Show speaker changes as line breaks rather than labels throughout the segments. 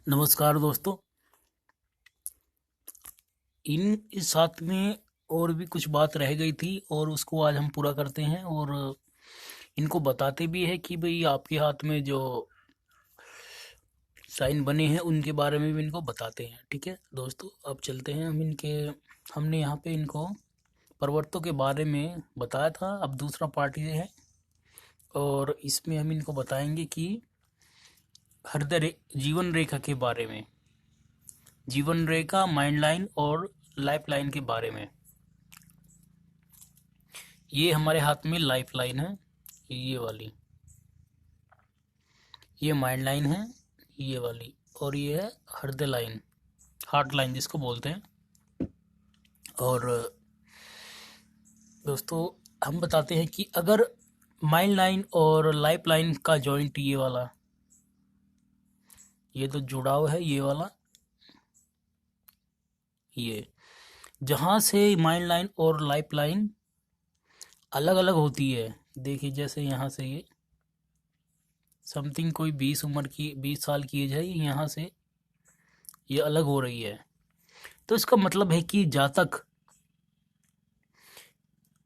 नमस्कार दोस्तों। इस साथ में और भी कुछ बात रह गई थी और उसको आज हम पूरा करते हैं और इनको बताते भी हैं कि भाई आपके हाथ में जो साइन बने हैं उनके बारे में भी इनको बताते हैं। ठीक है दोस्तों, अब चलते हैं हमने यहाँ पे इनको पर्वतों के बारे में बताया था। अब दूसरा पार्ट ये है और इसमें हम इनको बताएंगे कि जीवन रेखा के बारे में, जीवन रेखा, माइंड लाइन और लाइफ लाइन के बारे में। ये हमारे हाथ में लाइफ लाइन है, ये वाली। ये माइंड लाइन है, ये वाली। और ये है हृदय लाइन, हार्ट लाइन जिसको बोलते हैं। और दोस्तों, हम बताते हैं कि अगर माइंड लाइन और लाइफ लाइन का जॉइंट, ये वाला, ये तो जुड़ाव है, ये वाला, ये जहाँ से माइंड लाइन और लाइफ लाइन अलग अलग होती है। देखिए, जैसे यहाँ से ये समथिंग कोई 20 साल की एज है, यहाँ से ये अलग हो रही है। तो इसका मतलब है कि जातक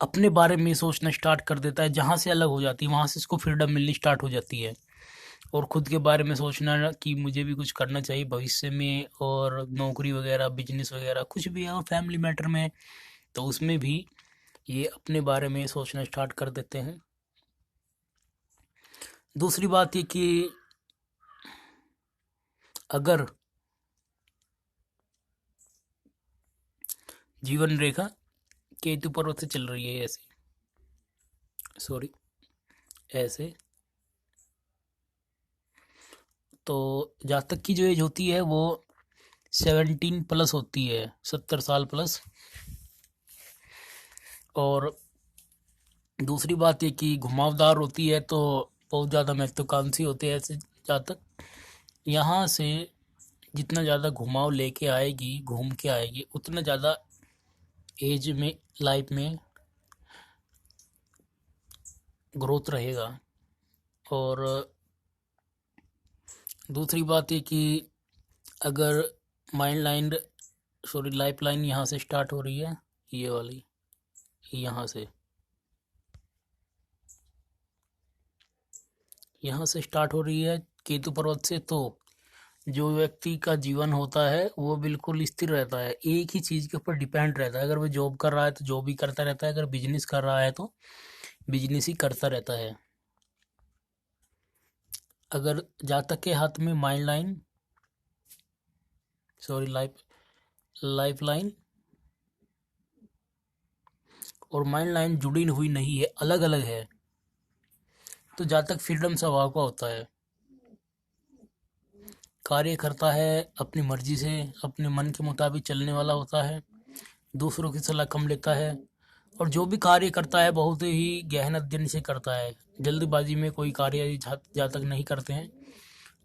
अपने बारे में सोचना स्टार्ट कर देता है, जहाँ से अलग हो जाती है वहाँ से इसको फ्रीडम मिलनी स्टार्ट हो जाती है। और खुद के बारे में सोचना कि मुझे भी कुछ करना चाहिए भविष्य में, और नौकरी वगैरह, बिजनेस वगैरह कुछ भी है, और फैमिली मैटर में, तो उसमें भी ये अपने बारे में सोचना स्टार्ट कर देते हैं। दूसरी बात ये कि अगर जीवन रेखा केतु पर्वत से चल रही है, ऐसे, सॉरी, ऐसे, तो जातक की जो एज होती है वो 17+ होती है, 70 साल प्लस। और दूसरी बात ये कि घुमावदार होती है, तो बहुत ज़्यादा महत्वाकांक्षी होते हैं ऐसे जातक। यहाँ से जितना ज़्यादा घुमाव लेके आएगी, घूम के आएगी, उतना ज़्यादा एज में, लाइफ में ग्रोथ रहेगा। और दूसरी बात ये कि अगर mind line, sorry, life line यहाँ से स्टार्ट हो रही है, ये वाली, यहाँ से स्टार्ट हो रही है केतु पर्वत से, तो जो व्यक्ति का जीवन होता है वो बिल्कुल स्थिर रहता है, एक ही चीज़ के ऊपर डिपेंड रहता है। अगर वो जॉब कर रहा है तो जॉब ही करता रहता है, अगर बिजनेस कर रहा है तो बिजनेस ही करता रहता है। अगर जातक के हाथ में mind line, sorry, life line और माइंड लाइन जुड़ी हुई नहीं है, अलग अलग है, तो जातक फ्रीडम स्वभाव का होता है, कार्य करता है अपनी मर्जी से, अपने मन के मुताबिक चलने वाला होता है, दूसरों की सलाह कम लेता है, और जो भी कार्य करता है बहुत ही गहन अध्ययन से करता है। जल्दबाजी में कोई कार्य जातक नहीं करते हैं,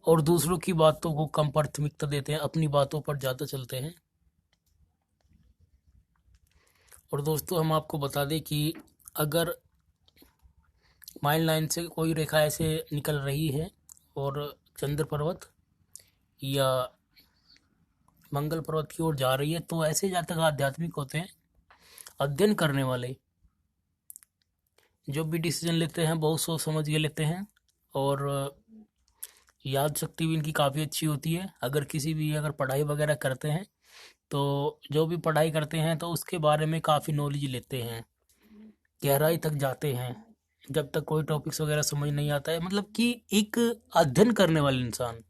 और दूसरों की बातों को कम प्राथमिकता देते हैं, अपनी बातों पर ज़्यादा चलते हैं। और दोस्तों, हम आपको बता दें कि अगर माइंड लाइन से कोई रेखा ऐसे निकल रही है और चंद्र पर्वत या मंगल पर्वत की ओर जा रही है, तो ऐसे जातक आध्यात्मिक होते हैं, अध्ययन करने वाले, जो भी डिसीजन लेते हैं बहुत सोच समझ के लेते हैं। और याद शक्ति भी इनकी काफ़ी अच्छी होती है। अगर पढ़ाई वगैरह करते हैं तो जो भी पढ़ाई करते हैं तो उसके बारे में काफ़ी नॉलेज लेते हैं, गहराई तक जाते हैं, जब तक कोई टॉपिक्स वगैरह समझ नहीं आता है। मतलब कि एक अध्ययन करने वाले इंसान,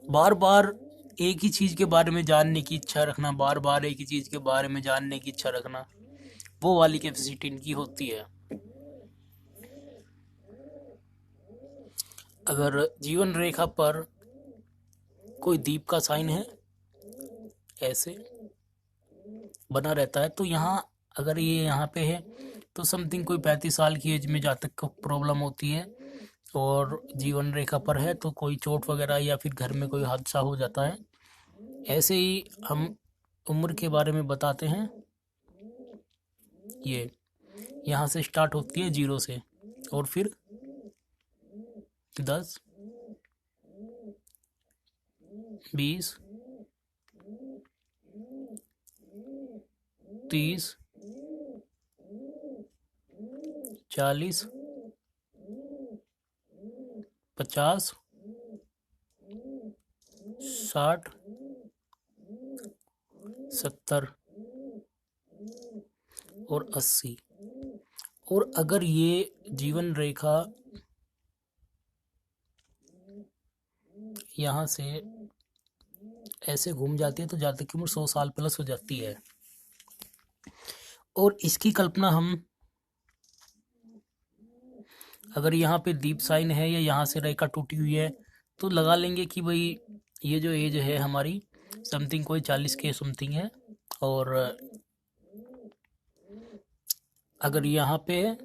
बार बार एक ही चीज़ के बारे में जानने की इच्छा रखना, बार बार एक ही चीज़ के बारे में जानने की इच्छा रखना, वो वाली कैपेसिटी इनकी होती है। अगर जीवन रेखा पर कोई दीप का साइन है, ऐसे बना रहता है, तो यहाँ, अगर ये यहाँ पे है, तो समथिंग कोई 35 साल की एज में जातक को प्रॉब्लम होती है। और जीवन रेखा पर है तो कोई चोट वगैरह या फिर घर में कोई हादसा हो जाता है। ऐसे ही हम उम्र के बारे में बताते हैं। ये यहाँ से स्टार्ट होती है 0 से, और फिर 10, 20, 30, 40, 50, 60, 70 और 80। और अगर ये जीवन रेखा यहाँ से ऐसे घूम जाती है तो जातक की उम्र 100 साल प्लस हो जाती है। और इसकी कल्पना हम अगर यहाँ पे दीप साइन है या यहाँ से रेखा टूटी हुई है तो लगा लेंगे कि भाई ये जो एज है हमारी समथिंग कोई 40 के समथिंग है। और अगर यहाँ पे है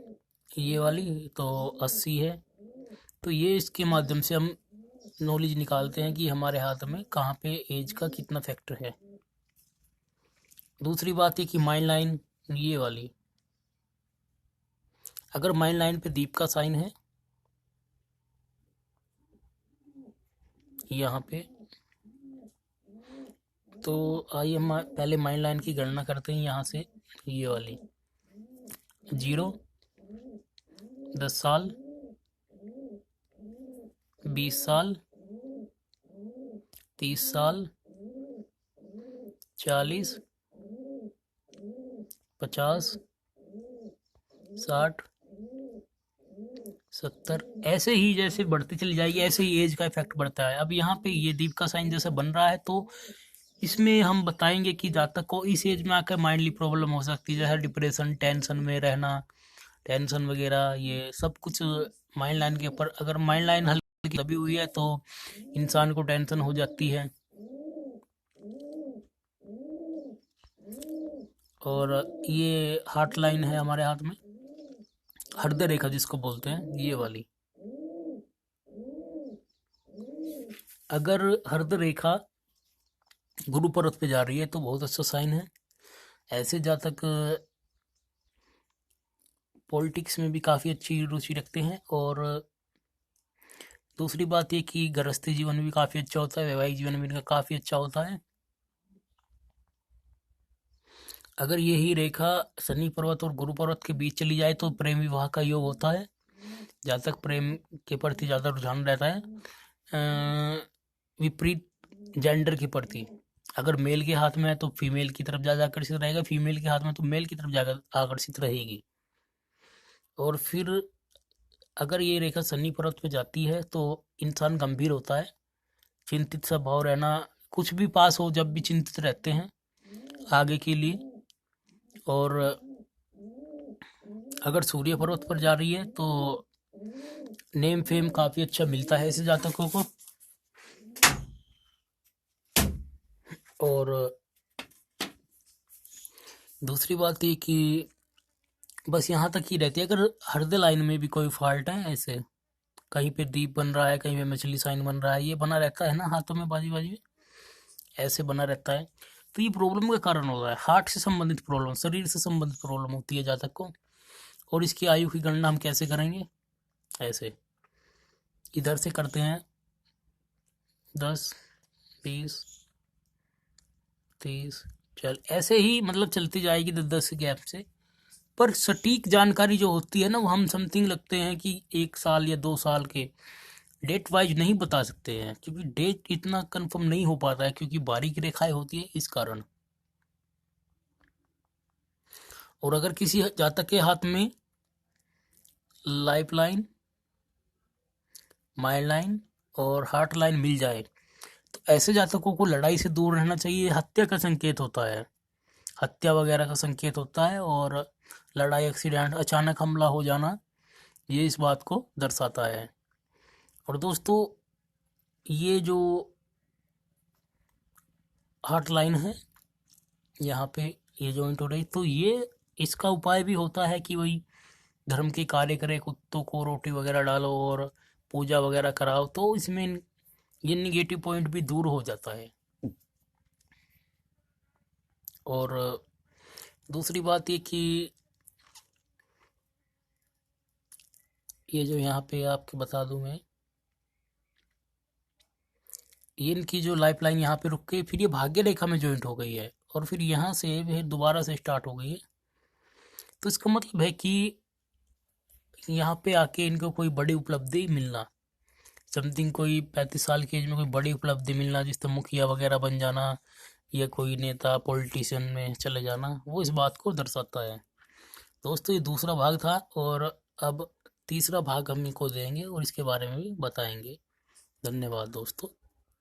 ये वाली तो 80 है। तो ये इसके माध्यम से हम नॉलेज निकालते हैं कि हमारे हाथ में कहाँ पे एज का कितना फैक्टर है। दूसरी बात है कि माइंड लाइन ये वाली, अगर माइंड लाइन पे दीप का साइन है यहाँ पे, तो आइए हम पहले माइंड लाइन की गणना करते हैं। यहाँ से ये वाली 0, 10 साल, 20 साल, 30 साल, 40, 50, 60, 70 ऐसे ही जैसे बढ़ती चली जाएगी ऐसे ही एज का इफेक्ट बढ़ता है। अब यहाँ पे ये दीप का साइन जैसे बन रहा है तो इसमें हम बताएंगे कि जातक को इस एज में आकर माइंडली प्रॉब्लम हो सकती है, जैसे डिप्रेशन, टेंशन में रहना, टेंशन वगैरह, ये सब कुछ माइंड लाइन के ऊपर। अगर माइंड लाइन हल्की दबी हुई है तो इंसान को टेंशन हो जाती है। और ये हार्ट लाइन है हमारे हाथ में, हृदय रेखा जिसको बोलते हैं ये वाली। अगर हृदय रेखा गुरु पर्वत पे जा रही है तो बहुत अच्छा साइन है। ऐसे जातक पॉलिटिक्स में भी काफ़ी अच्छी रुचि रखते हैं। और दूसरी बात ये कि गृहस्थी जीवन भी काफ़ी अच्छा होता है, वैवाहिक जीवन भी इनका काफ़ी अच्छा होता है। अगर यही रेखा शनि पर्वत और गुरु पर्वत के बीच चली जाए तो प्रेम विवाह का योग होता है। जहाँ तक प्रेम के प्रति ज़्यादा रुझान रहता है विपरीत जेंडर के प्रति। अगर मेल के हाथ में है तो फीमेल की तरफ ज़्यादा आकर्षित रहेगा, फीमेल के हाथ में तो मेल की तरफ ज़्यादा आकर्षित रहेगी। और फिर अगर ये रेखा शनि पर्वत पे जाती है तो इंसान गंभीर होता है, चिंतित सा भाव रहना, कुछ भी पास हो जब भी चिंतित रहते हैं आगे के लिए। और अगर सूर्य पर्वत पर जा रही है तो नेम फेम काफ़ी अच्छा मिलता है ऐसे जातकों को। और दूसरी बात ये कि बस यहाँ तक ही रहती है। अगर हृदय लाइन में भी कोई फॉल्ट है, ऐसे कहीं पे दीप बन रहा है, कहीं पे मछली साइन बन रहा है, ये बना रहता है ना हाथों में बाजी बाजी में ऐसे बना रहता है, तो ये प्रॉब्लम का कारण होता है। हार्ट से संबंधित प्रॉब्लम, शरीर से संबंधित प्रॉब्लम होती है जातक को। और इसकी आयु की गणना हम कैसे करेंगे, ऐसे इधर से करते हैं 10, 20, 30, चल ऐसे ही मतलब चलती जाएगी 10-10 गैप से। पर सटीक जानकारी जो होती है ना वो हम समथिंग लगते हैं कि 1 साल या 2 साल के डेट वाइज नहीं बता सकते हैं, क्योंकि डेट इतना कंफर्म नहीं हो पाता है क्योंकि बारीक रेखाएं होती है इस कारण। और अगर किसी जातक के हाथ में लाइफ लाइन, माइल्ड लाइन और हार्ट लाइन मिल जाए तो ऐसे जातकों को लड़ाई से दूर रहना चाहिए। हत्या का संकेत होता है, हत्या वगैरह का संकेत होता है। और लड़ाई, एक्सीडेंट, अचानक हमला हो जाना ये इस बात को दर्शाता है। और दोस्तों ये जो हार्ट लाइन है यहाँ पे ये जॉइंट हो रही, तो ये इसका उपाय भी होता है कि वही धर्म के कार्य करे, कुत्तों को रोटी वगैरह डालो और पूजा वगैरह कराओ, तो इसमें ये निगेटिव पॉइंट भी दूर हो जाता है। और दूसरी बात ये कि ये जो यहाँ पे आपको बता दूं मैं, ये इनकी जो लाइफ लाइन यहाँ पे रुक गई, फिर ये भाग्य रेखा में ज्वाइंट हो गई है और फिर यहाँ से फिर दोबारा से स्टार्ट हो गई है। तो इसका मतलब है कि यहाँ पे आके इनको कोई बड़ी उपलब्धि मिलना, समथिंग कोई 35 साल की एज में कोई बड़ी उपलब्धि मिलना, जिससे मुखिया वगैरह बन जाना या कोई नेता पॉलिटिशियन में चले जाना, वो इस बात को दर्शाता है। दोस्तों ये दूसरा भाग था और अब तीसरा भाग हम इनको देंगे और इसके बारे में भी बताएंगे। धन्यवाद दोस्तों।